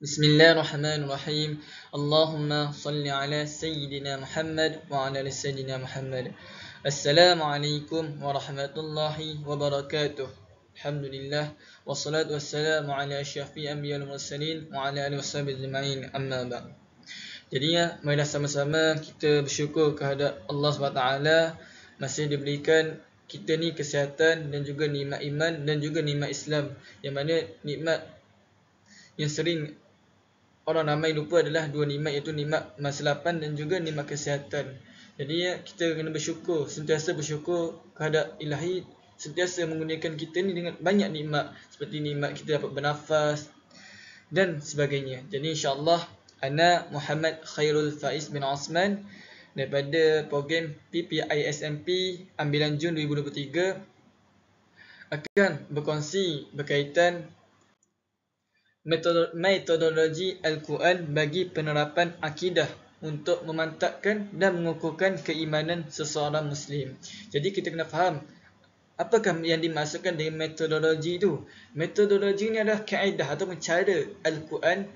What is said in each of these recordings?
Bismillahirrahmanirrahim. Allahumma salli ala Sayyidina Muhammad wa ala ali Sayyidina Muhammad. Assalamualaikum warahmatullahi wabarakatuh. Alhamdulillah. Wassalatu wassalamu ala asyafi anbiya wal mursalin wa ala alihi washabihi ajma'in. Amma ba'd. Jadinya, marilah sama-sama kita bersyukur kehadap Allah SWT masih diberikan kita ni kesihatan dan juga nikmat iman dan juga nikmat Islam, yang mana nikmat yang sering orang ramai lupa adalah dua nikmat, iaitu nikmat masa lapan dan juga nikmat kesihatan. Jadi kita kena bersyukur, sentiasa bersyukur kehadap Ilahi, sentiasa menggunakan kita ni dengan banyak nikmat, seperti nikmat kita dapat bernafas dan sebagainya. Jadi insya-Allah ana Muhammad Khairul Faiz bin Osman daripada program PPISMP ambilan Jun 2023 akan berkongsi berkaitan metodologi Al-Quran bagi penerapan akidah untuk memantapkan dan mengukuhkan keimanan seseorang Muslim. Jadi kita kena faham apakah yang dimaksudkan dengan metodologi itu. Metodologi ini adalah kaedah atau cara Al-Quran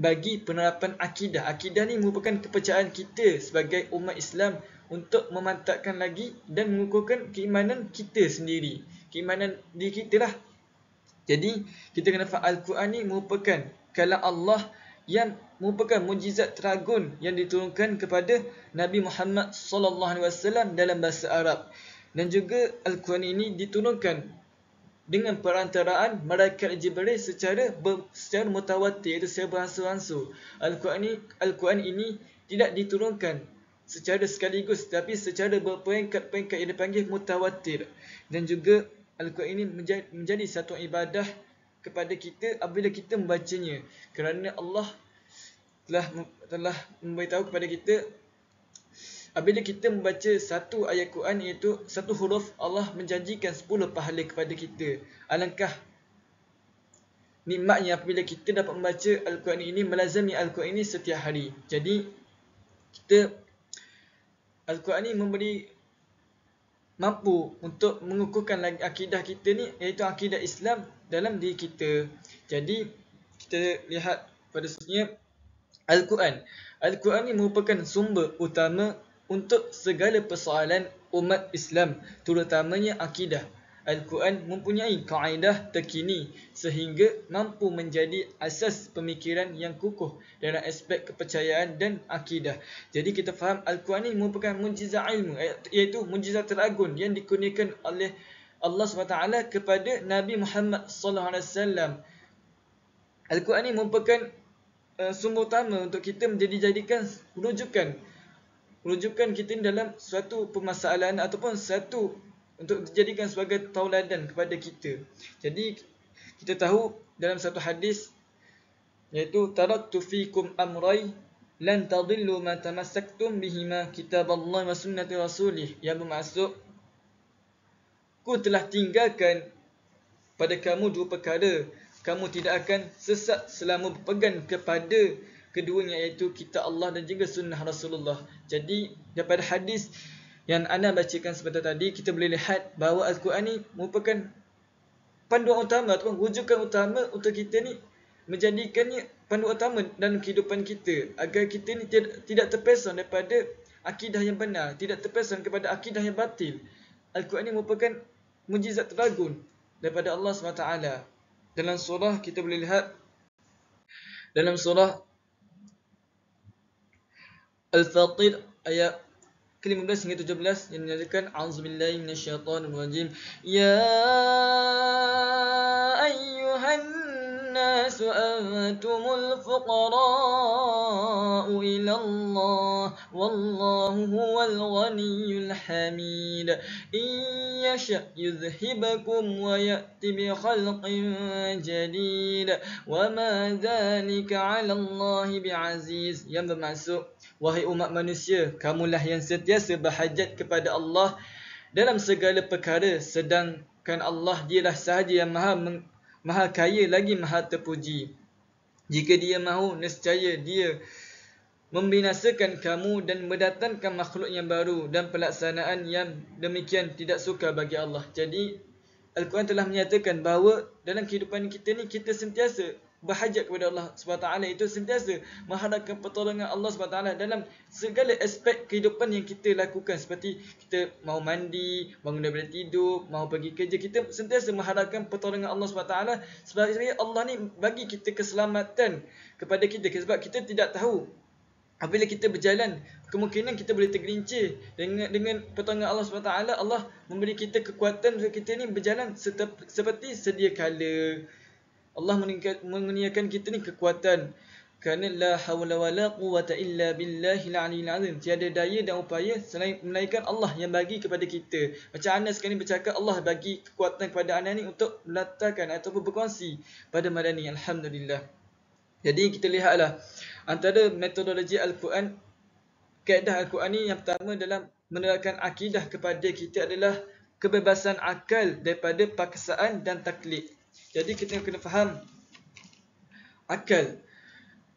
bagi penerapan akidah. Akidah ni merupakan kepercayaan kita sebagai umat Islam untuk memantapkan lagi dan mengukuhkan keimanan kita sendiri, keimanan diri kita lah. Jadi kita kena faham Al-Quran ni merupakan kalam Allah yang merupakan mujizat teragun yang diturunkan kepada Nabi Muhammad SAW dalam bahasa Arab. Dan juga Al-Quran ini diturunkan dengan perantaraan malaikat Jibril secara mutawatir, iaitu secara beransur-ansur. Al-Quran ini tidak diturunkan secara sekaligus, tapi secara berperingkat-peringkat yang dipanggil mutawatir. Dan juga Al-Quran ini menjadi satu ibadah kepada kita apabila kita membacanya, kerana Allah telah memberitahu kepada kita apabila kita membaca satu ayat Quran, iaitu satu huruf, Allah menjanjikan 10 pahala kepada kita. Alangkah nikmatnya apabila kita dapat membaca Al-Quran ini, melazami Al-Quran ini setiap hari. Jadi Al-Quran ini mampu untuk mengukuhkan lagi akidah kita ni, iaitu akidah Islam dalam diri kita. Jadi kita lihat pada sesungguhnya Al-Quran ni merupakan sumber utama untuk segala persoalan umat Islam, terutamanya akidah. Al-Quran mempunyai kaedah terkini sehingga mampu menjadi asas pemikiran yang kukuh dalam aspek kepercayaan dan akidah. Jadi kita faham Al-Quran ini merupakan mujizat ilmu, iaitu mujizat teragun yang dikurniakan oleh Allah SWT kepada Nabi Muhammad SAW. Al-Quran ini merupakan sumber utama untuk kita jadikan rujukan kita dalam suatu permasalahan ataupun untuk dijadikan sebagai tauladan kepada kita. Jadi kita tahu dalam satu hadis, iaitu taraktu fikum amrai lan tadillu ma tamassaktum bihima kitaballahi wa sunnati rasulih, yang bermaksud ku telah tinggalkan pada kamu dua perkara, kamu tidak akan sesat selama berpegang kepada keduanya, iaitu kitab Allah dan juga sunnah Rasulullah. Jadi daripada hadis yang anda bacakan sebentar tadi, kita boleh lihat bahawa Al-Quran ni merupakan panduan utama ataupun rujukan utama untuk kita ni, menjadikannya panduan utama dalam kehidupan kita, agar kita ni tidak terpesong daripada akidah yang benar, tidak terpesong kepada akidah yang batil. Al-Quran ni merupakan mujizat teragun daripada Allah SWT. Dalam surah kita boleh lihat, dalam surah Al-Fatir ayat ke-15 hingga 17 yang menyatakan a'udzubillahi minasyaitonirrajim, ya ayyuhan nasu antumul fuqara'u ila Allah wallahu huwal ghaniyyul hamid in yasha yuzhibakum wa ya'ti bi khalqin jadid wa ma dzalika 'ala Allah bi'aziz, yang bermaksud, wahai umat manusia, kamulah yang sentiasa berhajat kepada Allah dalam segala perkara, sedangkan Allah dialah sahaja yang maha kaya lagi maha terpuji. Jika dia mahu, nescaya dia membinasakan kamu dan mendatangkan makhluk yang baru, dan pelaksanaan yang demikian tidak suka bagi Allah. Jadi Al-Quran telah menyatakan bahawa dalam kehidupan kita ni, kita sentiasa berhajat kepada Allah SWT, itu sentiasa mengharapkan pertolongan Allah SWT dalam segala aspek kehidupan yang kita lakukan. Seperti kita mau mandi, bangun daripada tidur, mau pergi kerja, kita sentiasa mengharapkan pertolongan Allah SWT, sebab Allah ni bagi kita keselamatan kepada kita. Sebab kita tidak tahu apabila kita berjalan, kemungkinan kita boleh tergelincir. Dengan pertolongan Allah SWT, Allah memberi kita kekuatan untuk kita ni berjalan seperti sedia kala. Allah mengurniakan kita ni kekuatan. Kerana la hawla wa la quwwata illa billahil aliyil azim. Tiada daya dan upaya melainkan Allah yang bagi kepada kita. Macam Anas sekarang ni bercakap, Allah bagi kekuatan kepada Anas ni untuk melatarkan ataupun berkongsi pada malam ni. Alhamdulillah. Jadi kita lihatlah antara metodologi Al-Quran, kaedah Al-Quran ni yang pertama dalam menerapkan akidah kepada kita adalah kebebasan akal daripada paksaan dan taklid. Jadi kita kena faham akal.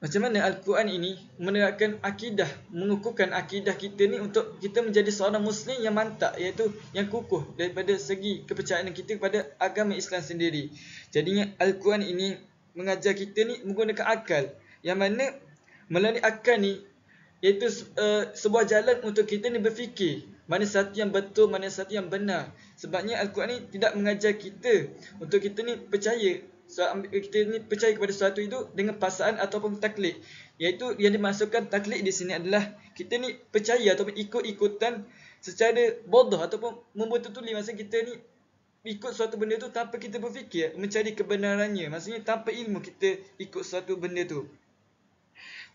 Macam mana Al-Quran ini menerapkan akidah, mengukuhkan akidah kita ni untuk kita menjadi seorang Muslim yang mantap, iaitu yang kukuh daripada segi kepercayaan kita kepada agama Islam sendiri. Jadinya Al-Quran ini mengajar kita ni menggunakan akal, yang mana melalui akal ni iaitu sebuah jalan untuk kita ni berfikir mana satu yang betul, mana satu yang benar. Sebabnya Al-Quran ni tidak mengajar kita untuk kita ni percaya, kita ni percaya kepada sesuatu itu dengan paksaan ataupun taklid. Iaitu yang dimaksudkan taklid di sini adalah kita ni percaya ataupun ikut-ikutan secara bodoh ataupun membetul-tuli. Maksudnya kita ni ikut suatu benda tu tanpa kita berfikir, mencari kebenarannya. Maksudnya tanpa ilmu kita ikut suatu benda tu.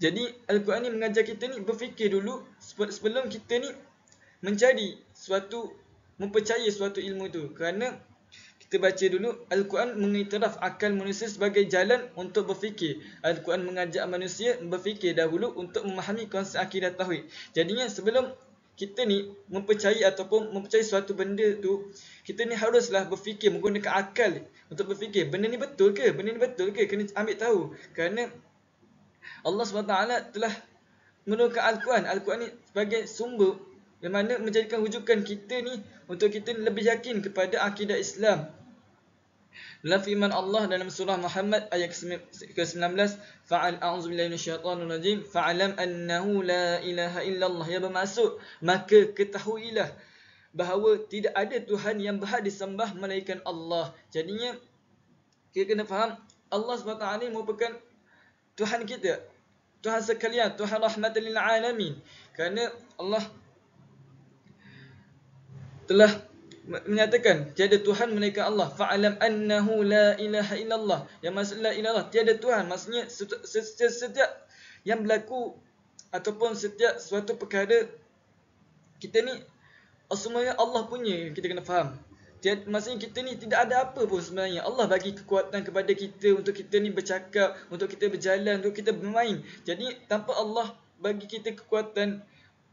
Jadi Al-Quran ni mengajar kita ni berfikir dulu sebelum kita ni mencari suatu, mempercayai suatu ilmu tu. Kerana kita baca dulu, Al-Quran mengiktiraf akal manusia sebagai jalan untuk berfikir. Al-Quran mengajak manusia berfikir dahulu untuk memahami konsep akidah tauhid. Jadinya sebelum kita ni mempercayai ataupun mempercayai suatu benda tu, kita ni haruslah berfikir menggunakan akal untuk berfikir, benda ni betul ke? Benda ni betul ke? Kena ambil tahu. Kerana Allah SWT telah menurunkan Al-Quran. Al-Quran ni sebagai sumber yang mana menjadikan rujukan kita ni untuk kita ni lebih yakin kepada akidah Islam. Dalam firman Allah dalam surah Muhammad ayat ke-19, fa'al a'udzubillahi minasyaitonir rajim, fa'alam annahu la ilaha illallah, yang bermaksud maka ketahuilah bahawa tidak ada Tuhan yang berhak disembah melainkan Allah. Jadinya kita kena faham Allah SWT ni merupakan Tuhan kita, Tuhan sekalian, Tuhan rahmatan lil alamin. Kerana Allah telah menyatakan tiada Tuhan melainkan Allah. Fa'alam annahu la ilaha illallah, yang maksud la ilallah, tiada Tuhan. Maksudnya setiap yang berlaku ataupun setiap suatu perkara kita ni semuanya Allah punya, kita kena faham. Maksudnya kita ni tidak ada apa pun sebenarnya. Allah bagi kekuatan kepada kita untuk kita ni bercakap, untuk kita berjalan, untuk kita bermain. Jadi tanpa Allah bagi kita kekuatan,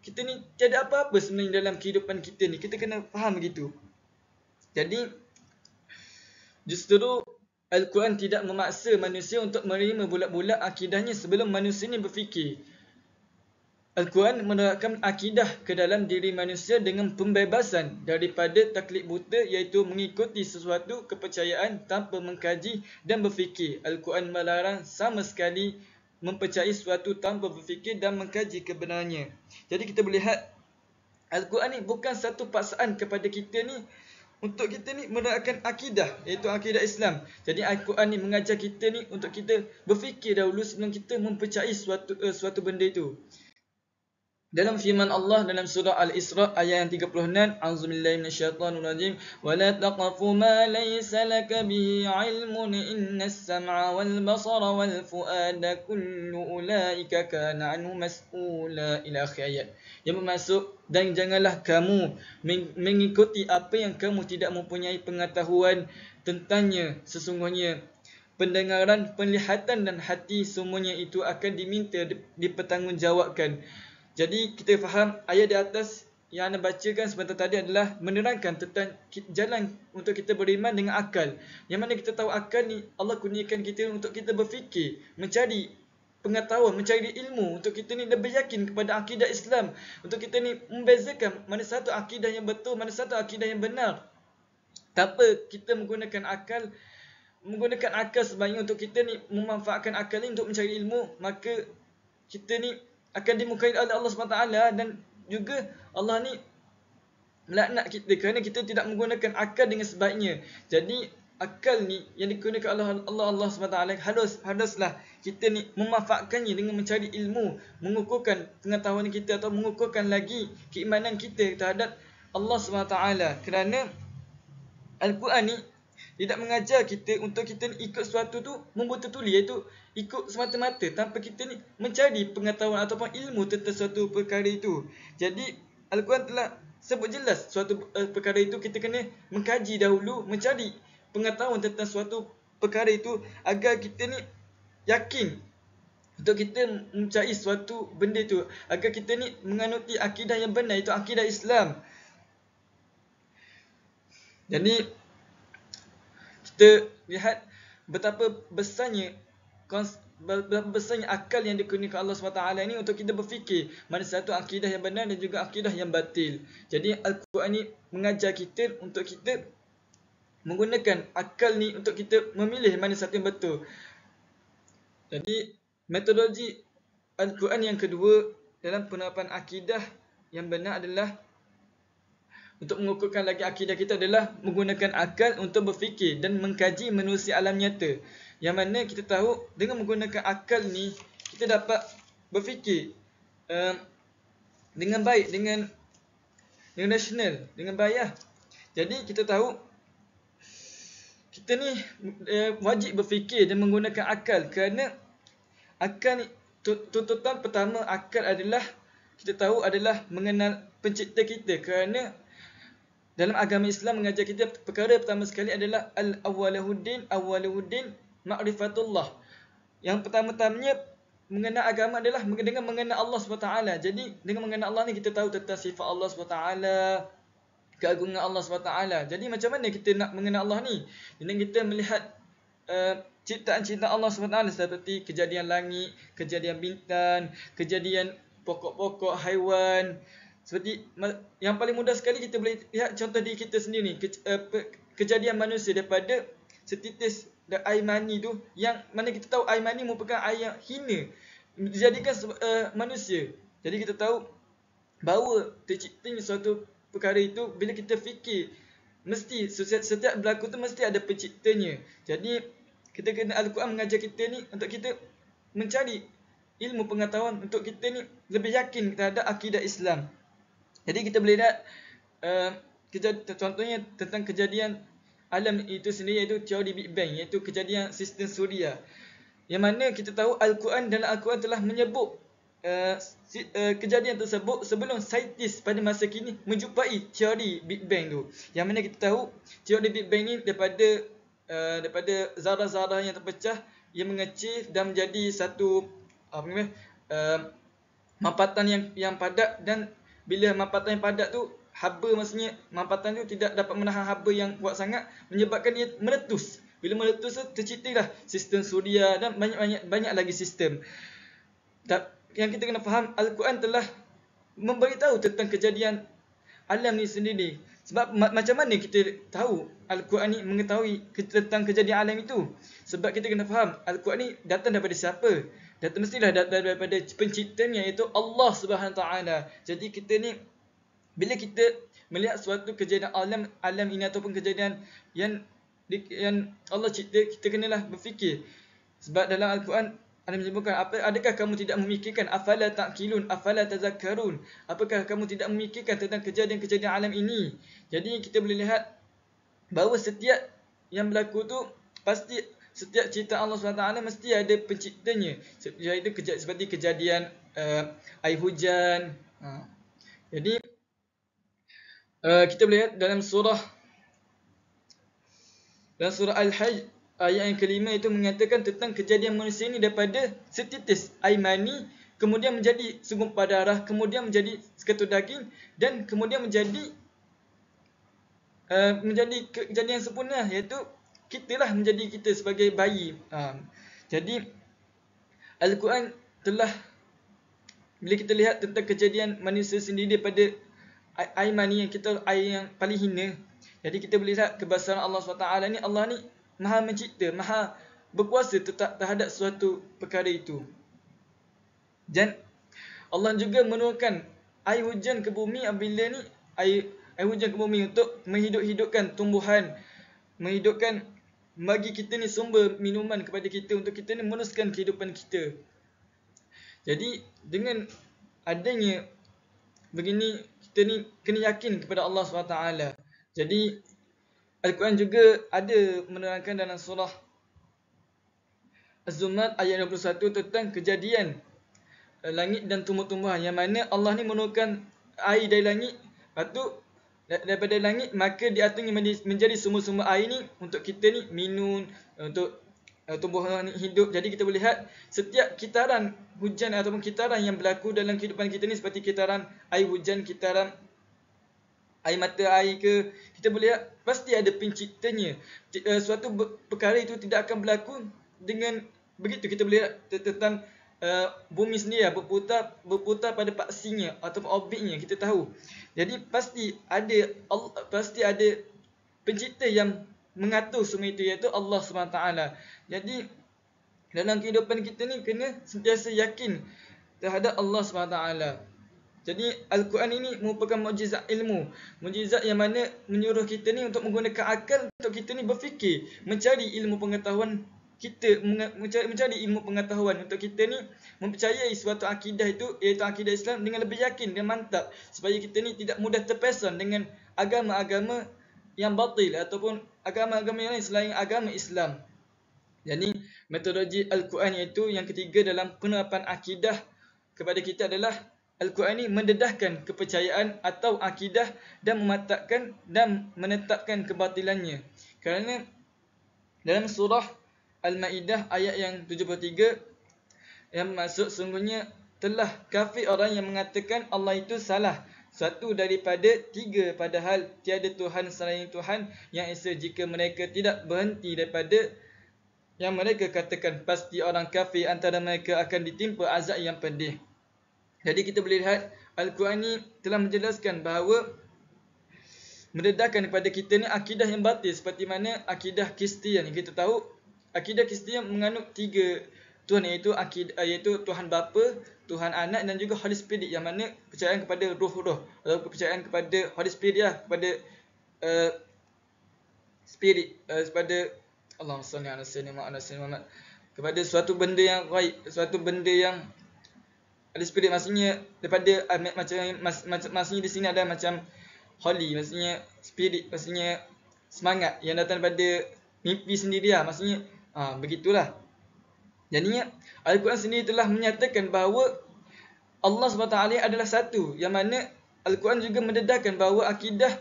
kita ni tiada apa-apa sebenarnya dalam kehidupan kita ni. Kita kena faham begitu. Jadi justru Al-Quran tidak memaksa manusia untuk menerima bulat-bulat akidahnya sebelum manusia ni berfikir. Al-Quran menerapkan akidah ke dalam diri manusia dengan pembebasan daripada taklid buta, iaitu mengikuti sesuatu kepercayaan tanpa mengkaji dan berfikir. Al-Quran melarang sama sekali mempercayai sesuatu tanpa berfikir dan mengkaji kebenarannya. Jadi kita boleh lihat Al-Quran ni bukan satu paksaan kepada kita ni untuk kita ni menerapkan akidah, iaitu akidah Islam. Jadi Al-Quran ni mengajar kita ni untuk kita berfikir dahulu sebelum kita mempercayai suatu benda itu. Dalam firman Allah dalam surah Al-Isra ayat yang 36, a'udzubillahi minasyaitonir rajim, wa la taqfu ma laysa laka bihi 'ilmun innas sam'a wal basara wal fuada kullu ulaika kana 'anhu mas'ula, ila akhir ayat. Yang bermaksud, dan janganlah kamu mengikuti apa yang kamu tidak mempunyai pengetahuan tentangnya. Sesungguhnya pendengaran, penglihatan dan hati semuanya itu akan diminta dipertanggungjawabkan. Jadi kita faham ayat di atas yang anda bacakan sebentar tadi adalah menerangkan tentang jalan untuk kita beriman dengan akal. Yang mana kita tahu akal ni Allah kurniakan kita untuk kita berfikir, mencari pengetahuan, mencari ilmu untuk kita ni lebih yakin kepada akidah Islam, untuk kita ni membezakan mana satu akidah yang betul, mana satu akidah yang benar. Tanpa kita menggunakan akal, menggunakan akal sebaiknya untuk kita ni memanfaatkan akal ni untuk mencari ilmu, maka kita ni akan dimurkai oleh Allah SWT, dan juga Allah ni melaknat kita kerana kita tidak menggunakan akal dengan sebaiknya. Jadi akal ni yang digunakan oleh Allah SWT haruslah kita ni memanfaatkannya dengan mencari ilmu, mengukuhkan pengetahuan kita atau mengukuhkan lagi keimanan kita terhadap Allah SWT. Kerana Al-Quran ni tidak mengajar kita untuk kita ni ikut sesuatu tu membetul-tuli, iaitu ikut semata-mata tanpa kita ni mencari pengetahuan ataupun ilmu tentang suatu perkara itu. Jadi Al-Quran telah sebut jelas suatu perkara itu kita kena mengkaji dahulu, mencari pengetahuan tentang suatu perkara itu agar kita ni yakin untuk kita mencari suatu benda itu, agar kita ni menganuti akidah yang benar, itu akidah Islam. Jadi kita lihat betapa besarnya akal yang dikurniakan Allah SWT ini untuk kita berfikir mana satu akidah yang benar dan juga akidah yang batil. Jadi Al-Quran ni mengajar kita untuk kita menggunakan akal ni untuk kita memilih mana satu yang betul. Jadi metodologi Al-Quran yang kedua dalam penerapan akidah yang benar adalah untuk mengukuhkan lagi akidah kita adalah menggunakan akal untuk berfikir dan mengkaji menerusi alam nyata. Yang mana kita tahu dengan menggunakan akal ni kita dapat berfikir dengan baik, dengan rasional, dengan baik lah. Jadi kita tahu kita ni wajib berfikir dan menggunakan akal, kerana akal ni tuntutan pertama akal adalah kita tahu adalah mengenal pencipta kita. Kerana dalam agama Islam mengajar kita perkara pertama sekali adalah al-awwaluddin ma'rifatullah. Yang pertama-tamanya mengenal agama adalah dengan mengenal Allah SWT. Jadi dengan mengenal Allah ni kita tahu tentang sifat Allah SWT, keagungan Allah SWT. Jadi macam mana kita nak mengenal Allah ni? Dengan kita melihat ciptaan-ciptaan Allah SWT seperti kejadian langit, kejadian bintang, kejadian pokok-pokok, haiwan. Seperti yang paling mudah sekali kita boleh lihat contoh diri kita sendiri, kejadian manusia daripada setitis air mani tu, yang mana kita tahu air mani merupakan air yang hina dijadikan manusia. Jadi kita tahu bahawa terciptanya suatu perkara itu bila kita fikir, mesti setiap berlaku tu mesti ada penciptanya. Jadi kita kena Al-Quran mengajar kita ni untuk kita mencari ilmu pengetahuan untuk kita ni lebih yakin terhadap akidah Islam. Jadi kita boleh lihat contohnya tentang kejadian alam itu sendiri, iaitu teori Big Bang, iaitu kejadian sistem suria. Yang mana kita tahu dalam Al-Quran telah menyebut kejadian tersebut sebelum saintis pada masa kini menjumpai teori Big Bang tu. Yang mana kita tahu teori Big Bang ni daripada zarah-zarah yang terpecah, ia mengecil dan menjadi satu mampatan yang padat. Dan bila mampatan yang padat tu, haba, maksudnya mampatan tu tidak dapat menahan haba yang kuat sangat, menyebabkan dia meletus. Bila meletus tu terciptalah sistem suria dan banyak lagi sistem. Yang kita kena faham, Al-Quran telah memberitahu tentang kejadian alam ni sendiri. Sebab macam mana kita tahu Al-Quran ni mengetahui tentang kejadian alam itu? Sebab kita kena faham Al-Quran ni datang daripada siapa? Mestilah datang daripada penciptanya, iaitu Allah SWT. Jadi kita ni bila kita melihat suatu kejadian alam ini ataupun kejadian yang Allah cipta, kita kenalah berfikir. Sebab dalam Al-Quran ada menyebutkan, adakah kamu tidak memikirkan, afala ta'qilun, afala tazakkarun, apakah kamu tidak memikirkan tentang kejadian-kejadian alam ini? Jadi kita boleh lihat bahawa setiap yang berlaku tu pasti, setiap cerita Allah SWT mesti ada penciptanya. Iaitu seperti kejadian air hujan. Jadi kita boleh lihat dalam surah Al-Hajj ayat yang kelima itu mengatakan tentang kejadian manusia ini daripada setitis air mani, kemudian menjadi segumpal darah, kemudian menjadi seketul daging, dan kemudian menjadi kejadian yang sempurna, iaitu kita lah menjadi kita sebagai bayi. Jadi Al-Quran telah, bila kita lihat tentang kejadian manusia sendiri daripada air mani, yang kita air yang paling hina, jadi kita boleh lihat kebesaran Allah SWT ni. Allah ni Maha mencipta, Maha berkuasa terhadap suatu perkara itu. Dan Allah juga menurunkan air hujan ke bumi apabila ni air hujan ke bumi untuk menghidup-hidupkan tumbuhan, menghidupkan, bagi kita ni sumber minuman kepada kita untuk kita ni meneruskan kehidupan kita. Jadi dengan adanya begini, kita ni kena yakin kepada Allah SWT. Jadi Al-Quran juga ada menerangkan dalam surah Az-Zumar ayat 21 tentang kejadian langit dan tumbuh-tumbuhan, yang mana Allah ni menurunkan air dari langit, lepas tu daripada langit maka di atasnya menjadi sumber-sumber air ni untuk kita ni minum, untuk tumbuhan hidup. Jadi kita boleh lihat setiap kitaran hujan ataupun kitaran yang berlaku dalam kehidupan kita ni, seperti kitaran air hujan, kitaran air mata air ke, kita boleh lihat pasti ada penciptanya. Suatu perkara itu tidak akan berlaku dengan begitu. Kita boleh lihat tentang bumi sendiri berputar pada paksinya ataupun orbitnya, kita tahu. Jadi pasti ada pencipta yang mengatur semua itu, iaitu Allah SWT. Jadi dalam kehidupan kita ni kena sentiasa yakin terhadap Allah SWT. Jadi Al-Quran ini merupakan mukjizat ilmu, mukjizat yang mana menyuruh kita ni untuk menggunakan akal untuk kita ni berfikir, mencari ilmu pengetahuan kita, mencari ilmu pengetahuan untuk kita ni mempercayai suatu akidah itu, iaitu akidah Islam, dengan lebih yakin dan mantap, supaya kita ni tidak mudah terpesan dengan agama-agama yang batil ataupun agama-agama yang lain selain agama Islam. Jadi metodologi Al-Quran iaitu yang ketiga dalam penerapan akidah kepada kita adalah Al-Quran ini mendedahkan kepercayaan atau akidah dan memantapkan dan menetapkan kebatilannya. Kerana dalam surah Al-Ma'idah ayat yang 73 yang maksud sungguhnya telah kafir orang yang mengatakan Allah itu salah satu daripada tiga, padahal tiada Tuhan selain Tuhan yang esa. Jika mereka tidak berhenti daripada yang mereka katakan, pasti orang kafir antara mereka akan ditimpa azab yang pedih. Jadi kita boleh lihat Al-Quran ni telah menjelaskan bahawa mendedahkan kepada kita ni akidah yang batil, seperti mana akidah Kristian yang kita tahu. Akidah Kristian menganut tiga Tuhan, iaitu Tuhan Bapa, Tuhan Anak dan juga Holy Spirit, yang mana kepercayaan kepada roh-roh atau kepercayaan kepada Holy Spirit lah, kepada spirit, kepada Allahumma salli ala sayyidina Muhammad, kepada suatu benda yang gaib, suatu benda yang Holy Spirit, maksudnya daripada maksudnya di sini ada macam holy, maksudnya spirit, maksudnya semangat yang datang daripada mimpi sendiri lah, maksudnya begitulah. Jadinya Al-Quran sendiri telah menyatakan bahawa Allah SWT adalah satu, yang mana Al-Quran juga mendedahkan bahawa akidah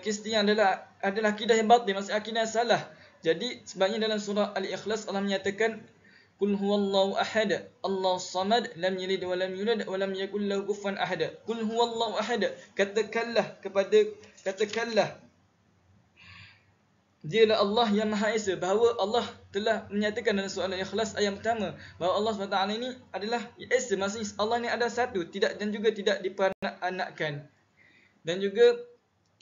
Kristian adalah akidah yang batil, maksudnya akidah yang salah. Jadi sebabnya dalam surah Al-Ikhlas Allah menyatakan Qul huwallahu ahad, Allahus samad, lam yalid wa lam yulad wa lam yakul lahu kufuwan ahad. Qul huwallahu ahad, katakanlah Dialah Allah yang Maha Esa, bahawa Allah telah menyatakan dalam surah Al-Ikhlas ayat pertama bahawa Allah SWT ini adalah Esa, maksudnya Allah ini adalah satu, tidak dan juga tidak diperanak-anakkan. Dan juga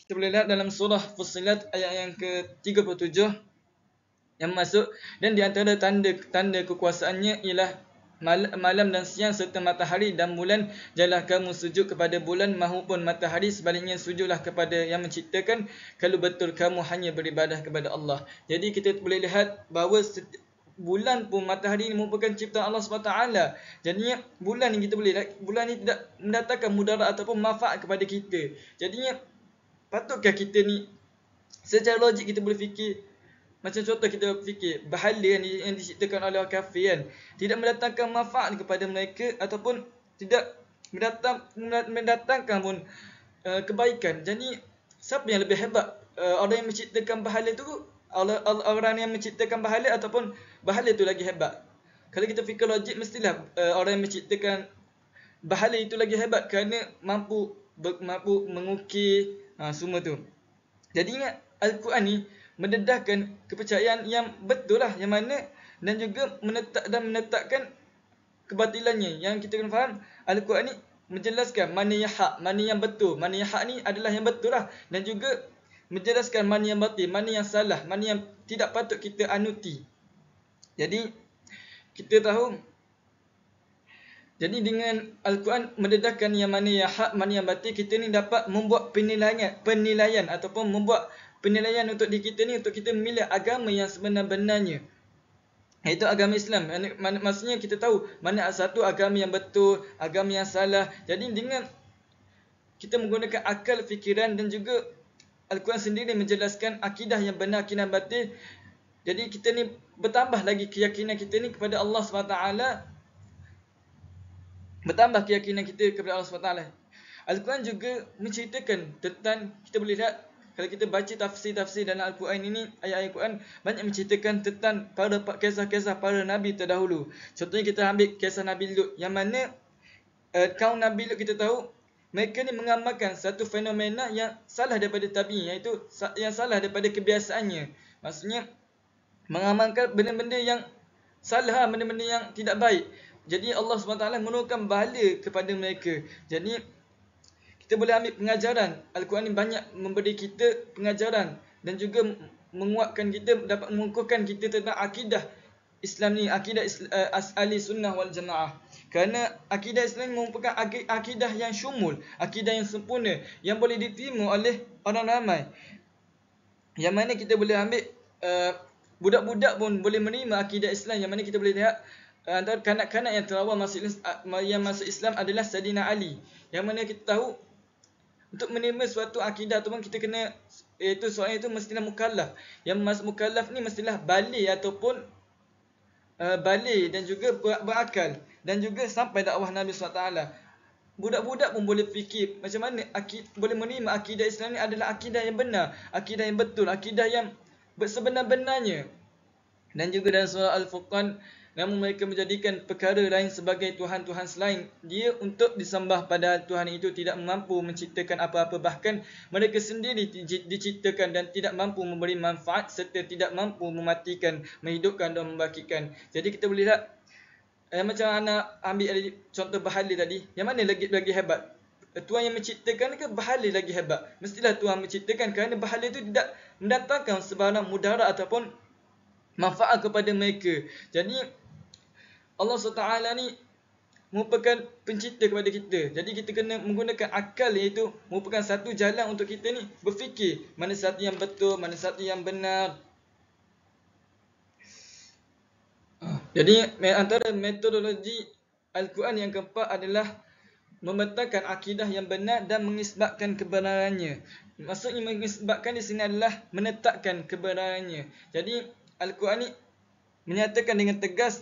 kita boleh lihat dalam surah Fussilat ayat yang ke-37 yang masuk, dan di antara tanda kekuasaannya ialah malam dan siang serta matahari dan bulan. Janganlah kamu sujud kepada bulan maupun matahari, sebaliknya sujudlah kepada yang menciptakan, kalau betul kamu hanya beribadah kepada Allah. Jadi kita boleh lihat bahawa bulan pun, matahari ini merupakan ciptaan Allah SWT. Jadinya bulan ni kita boleh lihat, bulan ni tidak mendatangkan mudarat ataupun manfaat kepada kita. Jadinya patutkah kita ni secara logik kita boleh fikir, macam contoh kita fikir bahala yang diciptakan oleh orang kafir kan, tidak mendatangkan manfaat kepada mereka ataupun tidak mendatangkan pun kebaikan. Jadi siapa yang lebih hebat, orang yang menciptakan bahala tu, orang yang menciptakan bahala ataupun bahala tu lagi hebat? Kalau kita fikir logik, mestilah orang yang menciptakan bahala itu lagi hebat kerana mampu mengukir semua tu. Jadi ingat Al-Quran ni mendedahkan kepercayaan yang betul lah, yang mana dan juga menetapkan kebatilannya. Yang kita kena faham, Al-Quran ni menjelaskan mana yang hak, mana yang betul. Mana yang hak ni adalah yang betul lah, dan juga menjelaskan mana yang batil, mana yang salah, mana yang tidak patut kita anuti. Jadi kita tahu, jadi dengan Al-Quran mendedahkan yang mana yang hak, mana yang batil, kita ni dapat membuat penilaian ataupun membuat penilaian untuk diri kita ni, untuk kita memilih agama yang sebenar-benarnya, iaitu agama Islam. Maksudnya kita tahu mana satu agama yang betul, agama yang salah. Jadi dengan kita menggunakan akal, fikiran dan juga Al-Quran sendiri menjelaskan akidah yang benar, akidah batil. Jadi kita ni bertambah lagi keyakinan kita ni kepada Allah SWT. Bertambah keyakinan kita kepada Allah SWT. Al-Quran juga menceritakan tentang, kita boleh lihat kalau kita baca tafsir-tafsir dalam Al-Quran ini, ayat-ayat Al-Quran banyak menceritakan tentang kisah-kisah para Nabi terdahulu. Contohnya kita ambil kisah Nabi Lut, yang mana kaum Nabi Lut kita tahu, mereka ni mengamalkan satu fenomena yang salah daripada tabi'in, iaitu yang salah daripada kebiasaannya. Maksudnya mengamalkan benda-benda yang salah, benda-benda yang tidak baik. Jadi Allah SWT menurunkan bala kepada mereka. Jadi kita boleh ambil pengajaran. Al-Quran ni banyak memberi kita pengajaran dan juga menguatkan kita, dapat mengukuhkan kita tentang akidah Islam ni, akidah ahli sunnah wal jamaah. Kerana akidah Islam merupakan akidah yang syumul, akidah yang sempurna, yang boleh diterima oleh orang ramai. Yang mana kita boleh ambil budak-budak pun boleh menerima akidah Islam. Yang mana kita boleh lihat antara kanak-kanak yang terawal masuk Islam adalah Sayyidina Ali. Yang mana kita tahu, untuk menerima suatu akidah ataupun kita kena, iaitu soalnya itu mestilah mukallaf. Yang masuk mukallaf ni mestilah balik ataupun balik dan juga berakal, dan juga sampai dakwah Nabi SAW. Budak-budak pun boleh fikir macam mana boleh menerima akidah Islam ni adalah akidah yang benar, akidah yang betul, akidah yang sebenar-benarnya. Dan juga dalam surah Al-Furqan, namun mereka menjadikan perkara lain sebagai Tuhan-Tuhan selain dia untuk disembah, padahal Tuhan itu tidak mampu menciptakan apa-apa. Bahkan mereka sendiri diciptakan dan tidak mampu memberi manfaat, serta tidak mampu mematikan, menghidupkan dan membangkitkan. Jadi kita boleh lihat, macam anak ambil contoh berhala tadi, yang mana lagi hebat? Tuhan yang menciptakan ke berhala lagi hebat? Mestilah Tuhan menciptakan, kerana berhala itu tidak mendatangkan sebarang mudarat ataupun manfaat kepada mereka. Jadi Allah SWT ni merupakan pencipta kepada kita. Jadi kita kena menggunakan akal, iaitu merupakan satu jalan untuk kita ni berfikir mana satu yang betul, mana satu yang benar. Jadi antara metodologi Al-Quran yang keempat adalah membentangkan akidah yang benar dan mengisbatkan kebenarannya. Maksudnya mengisbatkan di sini adalah menetapkan kebenarannya. Jadi Al-Quran ni menyatakan dengan tegas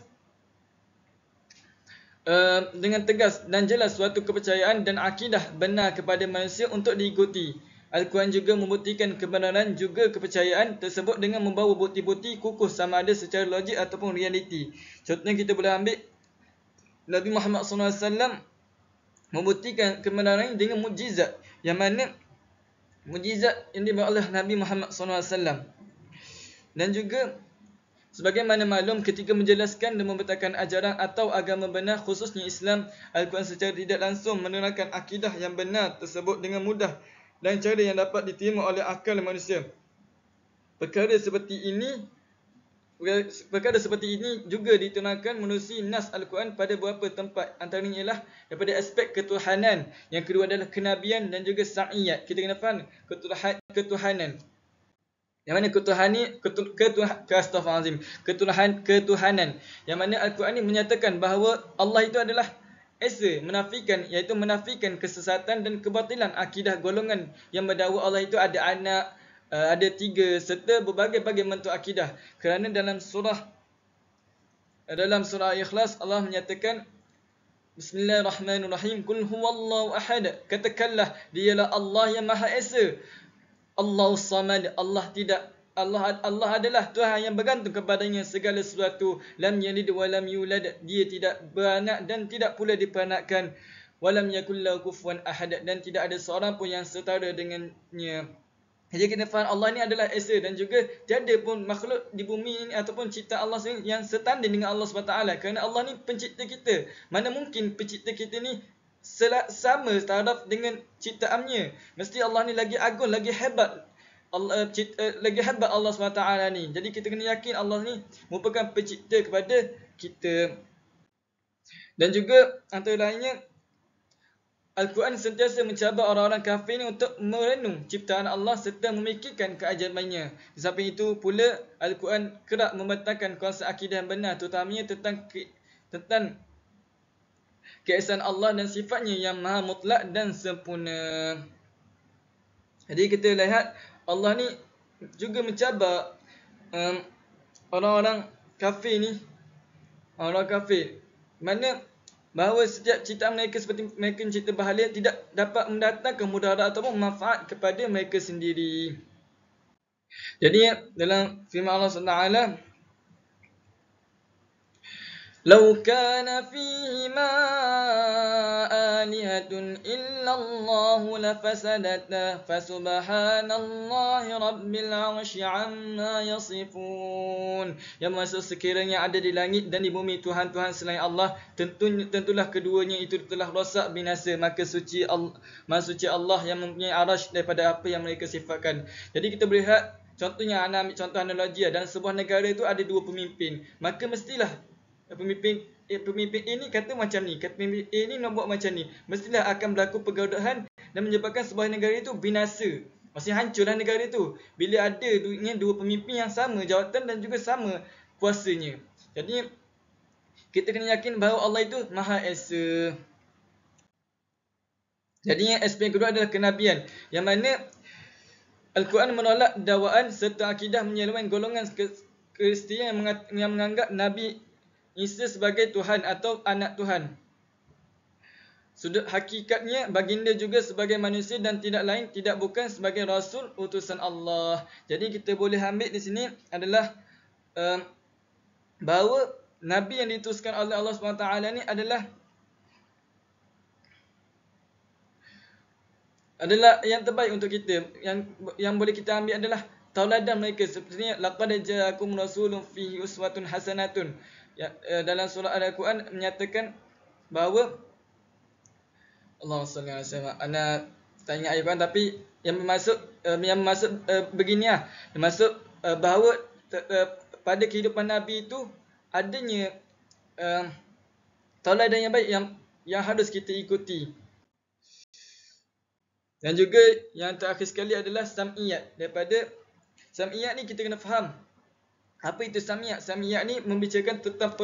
dan jelas suatu kepercayaan dan akidah benar kepada manusia untuk diikuti. Al-Quran juga membuktikan kebenaran juga kepercayaan tersebut dengan membawa bukti-bukti kukuh sama ada secara logik ataupun realiti. Contohnya kita boleh ambil Nabi Muhammad SAW membuktikan kebenaran dengan mukjizat, yang mana mukjizat yang dibawa oleh Nabi Muhammad SAW. Dan juga sebagaimana maklum, ketika menjelaskan dan membentangkan ajaran atau agama benar, khususnya Islam, Al-Quran secara tidak langsung menerangkan akidah yang benar tersebut dengan mudah dan cara yang dapat diterima oleh akal manusia. Perkara seperti ini juga diterangkan menerusi nas Al-Quran pada beberapa tempat. Antaranya ialah daripada aspek ketuhanan, yang kedua adalah kenabian dan juga sa'iyat. Kita kena faham ketuhanan. Yang mana ketuhanan. Yang mana Al-Quran ini menyatakan bahawa Allah itu adalah esa, menafikan kesesatan dan kebatilan akidah golongan yang mendakwa Allah itu ada anak, ada tiga, serta berbagai-bagai bentuk akidah. Kerana dalam surah Ikhlas Allah menyatakan, Bismillahirrahmanirrahim, Qul huwallahu ahad, katakanlah dialah Allah yang Maha Esa. Allahus Samad, Allah adalah Tuhan yang bergantung kepadanya segala sesuatu. Lam yalid wa lam yulad, dia tidak beranak dan tidak pula diperanakkan. Walam yakul lahu kufuwan ahad, dan tidak ada seorang pun yang setara dengannya. Jadi kita faham Allah ni adalah esa, dan juga tiada pun makhluk di bumi ini ataupun cipta Allah sendiri yang setanding dengan Allah SWT. Kerana Allah ni pencipta kita. Mana mungkin pencipta kita ni sama taraf dengan ciptaannya. Mesti Allah ni lagi agung, lagi hebat. Allah lagi hebat Allah SWT ni. Jadi kita kena yakin Allah ni merupakan pencipta kepada kita. Dan juga antara lainnya, Al-Quran sentiasa mencabar orang-orang kafir ni untuk merenung ciptaan Allah serta memikirkan keajaibannya. Di samping itu pula, Al-Quran kerap membantahkan konsep akidah yang benar, terutamanya tentang keesaan Allah dan sifatnya yang maha mutlak dan sempurna. Jadi kita lihat Allah ni juga mencabar orang-orang kafir ni. Orang kafir, mana bahawa setiap ciptaan mereka seperti mereka mencipta bahagia tidak dapat mendatangkan mudarat ataupun manfaat kepada mereka sendiri. Jadi dalam firman Allah SWT, "Lau kana fihima alihatun illa Allahu lafasadata fasubhanallahi rabbil 'arsyi 'amma yasifun." Yang maksud sekiranya ada di langit dan di bumi Tuhan-Tuhan selain Allah, tentulah keduanya itu telah rosak binasa. Maka Maha suci Allah yang mempunyai arasy daripada apa yang mereka sifatkan. Jadi kita melihat contohnya, anda ambil contoh analogi, dalam sebuah negara itu ada dua pemimpin. Maka mestilah pemimpin ini kata macam ni, pemimpin ini nak buat macam ni. Mestilah akan berlaku pergauduhan dan menyebabkan sebuah negara itu binasa. Maksudnya hancurlah negara itu bila ada dua pemimpin yang sama jawatan dan juga sama kuasanya. Jadi kita kena yakin bahawa Allah itu Maha Esa. Jadi aspek kedua adalah kenabian, yang mana Al-Quran menolak dakwaan serta akidah menyeleweng golongan Kristian yang menganggap Nabi Isa sebagai Tuhan atau anak Tuhan. Sudut hakikatnya, baginda juga sebagai manusia dan tidak bukan sebagai Rasul utusan Allah. Jadi kita boleh ambil di sini adalah bahawa Nabi yang diutuskan oleh Allah SWT ni adalah yang terbaik untuk kita. Yang boleh kita ambil adalah tauladan mereka. Sepertinya laqad ja'akum rasulun fihi uswatun hasanatun. Dalam surah Al-Quran menyatakan bahawa Allahumma salli alaihi wasallam. Ana tak ingat ayat Quran, tapi yang bermaksud beginilah. Maksud bahawa pada kehidupan Nabi itu adanya tauladan yang baik yang harus kita ikuti. Dan juga yang terakhir sekali adalah sam'iyat. Daripada sam'iyat ni kita kena faham apa itu sam'iyat. Sam'iyat ni membicarakan tentang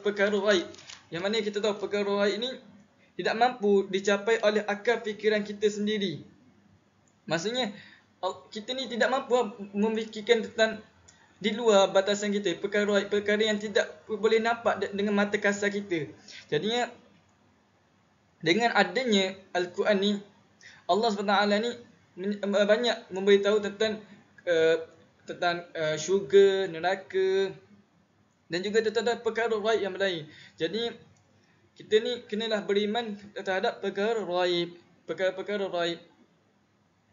perkara ghaib. Yang mana kita tahu perkara ghaib ni tidak mampu dicapai oleh akal fikiran kita sendiri. Maksudnya kita ni tidak mampu memikirkan tentang di luar batasan kita, perkara yang tidak boleh nampak dengan mata kasar kita. Jadinya dengan adanya Al-Quran ni, Allah SWT ni banyak memberitahu tentang syurga, neraka dan juga tentang perkara ghaib yang lain. Jadi kita ni kenalah beriman terhadap perkara ghaib.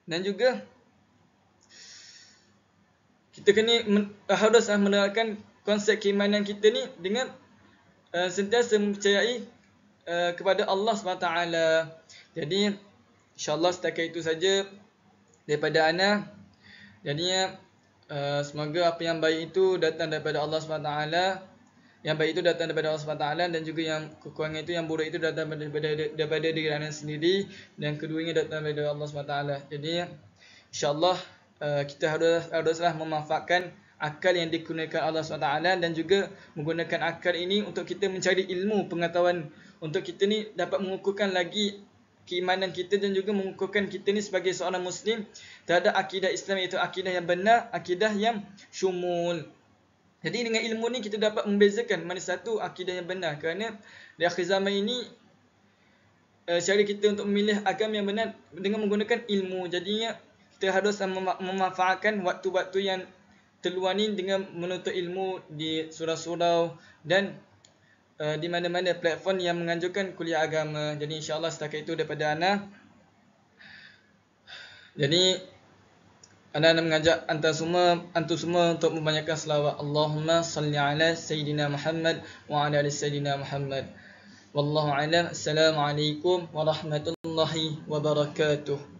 Dan juga kita harus menerapkan konsep keimanan kita ni dengan sentiasa mempercayai kepada Allah SWT. Jadi insyaAllah setakat itu saja daripada ana. Jadinya semoga apa yang baik itu datang daripada Allah SWT, yang baik itu datang daripada Allah SWT, dan juga yang kekurangan itu, yang buruk itu datang daripada diri anda sendiri, dan keduanya datang daripada Allah SWT. Jadi insyaAllah kita haruslah memanfaatkan akal yang digunakan Allah SWT, dan juga menggunakan akal ini untuk kita mencari ilmu pengetahuan, untuk kita ni dapat mengukuhkan lagi keimanan kita dan juga mengukuhkan kita ni sebagai seorang Muslim terhadap akidah Islam, iaitu akidah yang benar, akidah yang syumul. Jadi dengan ilmu ni kita dapat membezakan mana satu akidah yang benar, kerana di akhir zaman ini cara kita untuk memilih agama yang benar dengan menggunakan ilmu. Jadinya kita harus memanfaatkan waktu-waktu yang terluar ni dengan menuntut ilmu di surau-surau dan di mana-mana platform yang menganjurkan kuliah agama. Jadi insyaAllah setakat itu daripada ana. Jadi ana nak mengajak antum semua untuk membanyakkan selawat. Allahumma salli ala Sayyidina Muhammad wa ala ali Sayyidina Muhammad. Wallahu a'lam. Assalamualaikum warahmatullahi wabarakatuh.